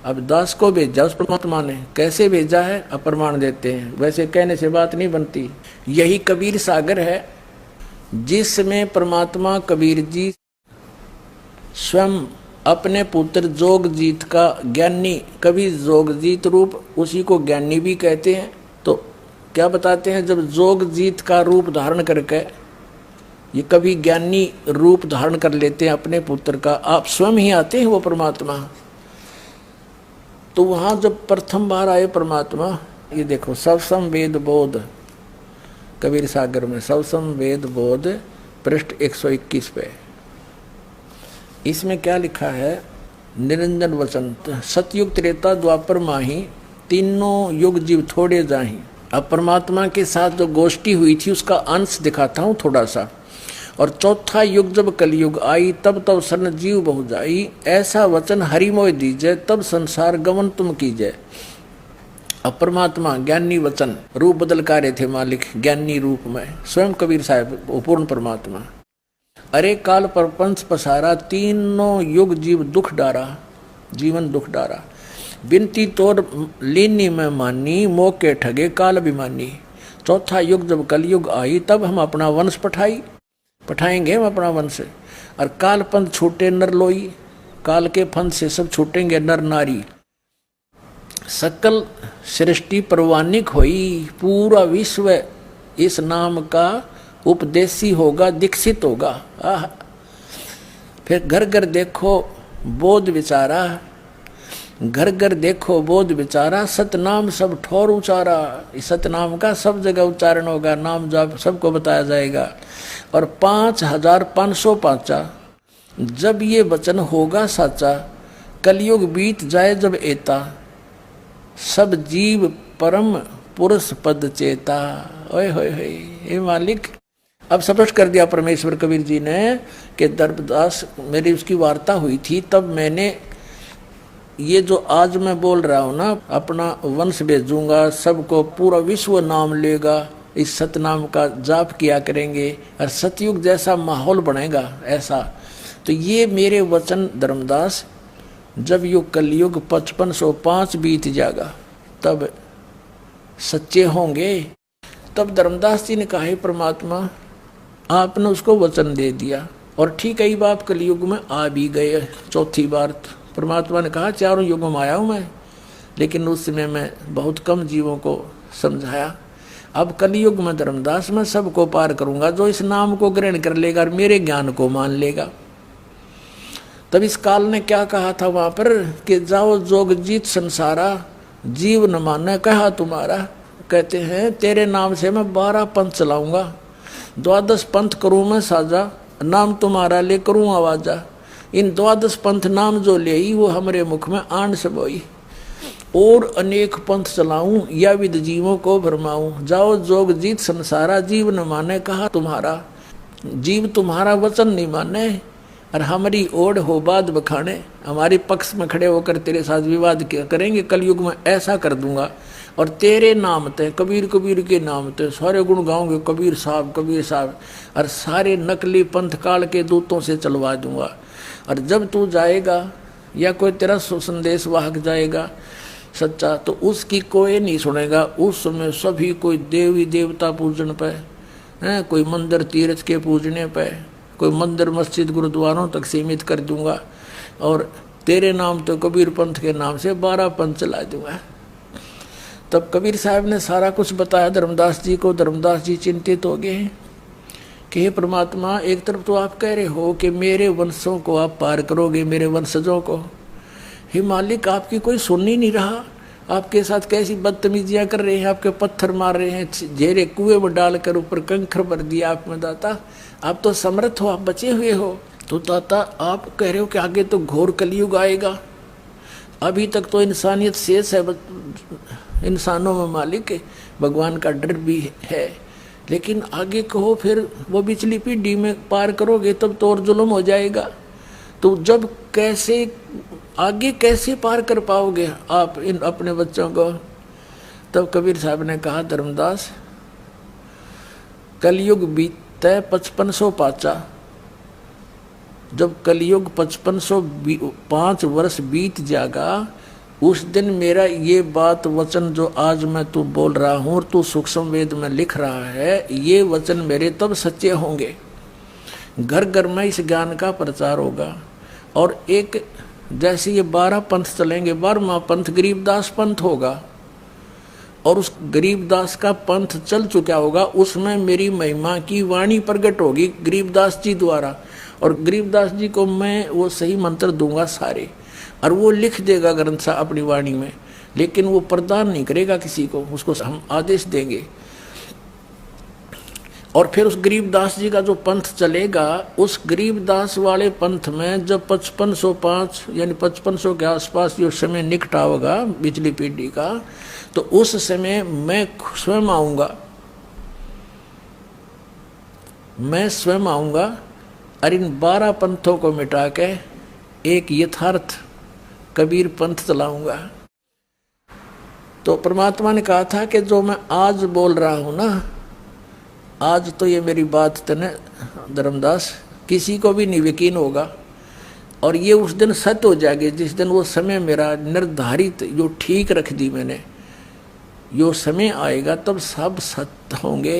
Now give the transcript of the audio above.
अब दास को भेजा उस परमात्मा ने, कैसे भेजा है अप्रमाण देते हैं, वैसे कहने से बात नहीं बनती। यही कबीर सागर है जिसमें परमात्मा कबीर जी स्वयं अपने पुत्र जोगजीत का ज्ञानी, कभी जोगजीत रूप, उसी को ज्ञानी भी कहते हैं। तो क्या बताते हैं, जब जोगजीत का रूप धारण करके ये कभी ज्ञानी रूप धारण कर लेते हैं अपने पुत्र का, आप स्वयं ही आते हैं वो परमात्मा। तो वहां जब प्रथम बार आए परमात्मा, ये देखो सबसम वेद बोध, कबीर सागर में सबसम वेद बोध पृष्ठ 121 पे, इसमें क्या लिखा है, निरंजन वचन सतयुग त्रेता द्वापर माही, तीनों युग जीव थोड़े जाही। अब परमात्मा के साथ जो गोष्ठी हुई थी उसका अंश दिखाता हूँ थोड़ा सा। और चौथा युग जब कलयुग आई, तब तब शरण जीव बहु जाई, ऐसा वचन हरि मोय दीजय, तब संसार गमन तुम कीजय। अब परमात्मा ज्ञानी वचन रूप बदल का रहे थे मालिक, ज्ञानी रूप में स्वयं कबीर साहब पूर्ण परमात्मा। अरे काल परपंच पसारा, तीनों युग जीव दुख डारा, जीवन दुख डारा, बिनती तोर लीनी में मानी, मोके ठगे काल अभिमानी। चौथा युग जब कलयुग आई, तब हम अपना वंश पठाएंगे हम अपना वंश। और काल पंथ छूटे नर लोई, काल के पंथ से सब छूटेंगे नर नारी। सकल सृष्टि परवानिक होई, पूरा विश्व इस नाम का उपदेशी होगा, दीक्षित होगा। फिर घर घर देखो बोध विचारा, घर घर देखो बोध विचारा, सतनाम सब ठोर उचारा। इस सतनाम का सब जगह उच्चारण होगा, नाम जाप सबको बताया जाएगा। और 5505 जब ये वचन होगा साचा, कलयुग बीत जाए जब एता, सब जीव परम पुरुष पद चेता। ओए होए होए, हे मालिक, अब स्पष्ट कर दिया परमेश्वर कबीर जी ने कि दर्पदास, मेरी उसकी वार्ता हुई थी, तब मैंने ये जो आज मैं बोल रहा हूँ ना, अपना वंश भेजूंगा, सबको पूरा विश्व नाम लेगा, इस सतनाम का जाप किया करेंगे और सतयुग जैसा माहौल बनेगा ऐसा। तो ये मेरे वचन धर्मदास, जब युग कलयुग 5505 बीत जाएगा तब सच्चे होंगे। तब धर्मदास जी ने कहा, परमात्मा आपने उसको वचन दे दिया और ठीक है, बाप कलयुग में आ भी गए चौथी बार। परमात्मा ने कहा, चारों युगों में आया हूँ मैं, लेकिन उस समय मैं बहुत कम जीवों को समझाया। अब कलयुग में धर्मदास मैं सबको पार करूंगा, जो इस नाम को ग्रहण कर लेगा और मेरे ज्ञान को मान लेगा। तब इस काल ने क्या कहा था वहां पर कि जाओ जोगजीत संसारा, जीव न माने कहा तुम्हारा। कहते हैं तेरे नाम से मैं 12 पंथ चलाऊंगा, 12 पंथ करूं मैं साजा, नाम तुम्हारा ले करूं आवाजा। इन 12 पंथ नाम जो ले ही, वो हमारे मुख में आन सबोई। और अनेक पंथ चलाऊं, या विद जीवों को भरमाऊं। जाओ जोग जीत संसारा, जीव न माने कहा तुम्हारा। जीव तुम्हारा वचन नहीं माने और हमारी ओढ़ हो बात बखाने, हमारे पक्ष में खड़े होकर तेरे साथ विवाद करेंगे। कलयुग में ऐसा कर दूंगा और तेरे नाम ते, कबीर कबीर के नाम ते सारे गुण गाओगे, कबीर साहब कबीर साहब, और सारे नकली पंथ काल के दूतों से चलवा दूंगा। और जब तू जाएगा या कोई तेरा संदेश वाहक जाएगा सच्चा, तो उसकी कोई नहीं सुनेगा। उस समय सभी कोई देवी देवता पूजन पे है, कोई मंदिर तीर्थ के पूजने पे, कोई मंदिर मस्जिद गुरुद्वारों तक सीमित कर दूंगा और तेरे नाम तो कबीर पंथ के नाम से 12 पंथ चला दूंगा। तब कबीर साहब ने सारा कुछ बताया धर्मदास जी को। धर्मदास जी चिंतित हो गए कि हे परमात्मा, एक तरफ तो आप कह रहे हो कि मेरे वंशों को आप पार करोगे, मेरे वंशजों को। हे मालिक, आपकी कोई सुन ही नहीं रहा, आपके साथ कैसी बदतमीजियां कर रहे हैं, आपके पत्थर मार रहे हैं, झेरे कुएं में डालकर ऊपर कंकर भर दिया आप में। दाता आप तो समर्थ हो, आप बचे हुए हो। तो दाता आप कह रहे हो कि आगे तो घोर कलयुग आएगा, अभी तक तो इंसानियत शेष है इंसानों में मालिक, भगवान का डर भी है, लेकिन आगे कहो फिर वो पिछली पीढ़ी में पार करोगे तब तो और जुल्म हो जाएगा। तो जब कैसे आगे कैसे पार कर पाओगे आप इन अपने बच्चों को। तब कबीर साहब ने कहा, धर्मदास कलयुग बीतता 5505, जब कलयुग 5505 वर्ष बीत जाएगा उस दिन मेरा ये बात वचन जो आज मैं तू बोल रहा हूँ और तू सूक्ष्म वेद में लिख रहा है, ये वचन मेरे तब सच्चे होंगे। घर घर में इस ज्ञान का प्रचार होगा। और एक जैसे ये 12 पंथ चलेंगे, 12वां पंथ गरीबदास पंथ होगा, और उस गरीबदास का पंथ चल चुका होगा, उसमें मेरी महिमा की वाणी प्रकट होगी गरीबदास जी द्वारा। और गरीबदास जी को मैं वो सही मंत्र दूंगा सारे, और वो लिख देगा ग्रंथ सा अपनी वाणी में, लेकिन वो प्रदान नहीं करेगा किसी को, उसको हम आदेश देंगे। और फिर उस गरीबदास जी का जो पंथ चलेगा, उस गरीबदास वाले पंथ में जब 5505 यानी 5500 के आसपास जो समय निकट होगा पिछली पीढ़ी का, तो उस समय मैं स्वयं आऊँगा, मैं स्वयं आऊँगा और इन 12 पंथों को मिटा के एक यथार्थ कबीर पंथ चलाऊँगा। तो परमात्मा ने कहा था कि जो मैं आज बोल रहा हूँ ना, आज तो ये मेरी बात तने धर्मदास किसी को भी नहीं यकीन होगा, और ये उस दिन सत्य हो जाएगी जिस दिन वो समय मेरा निर्धारित जो ठीक रख दी मैंने, यो समय आएगा तब सब सत्य होंगे।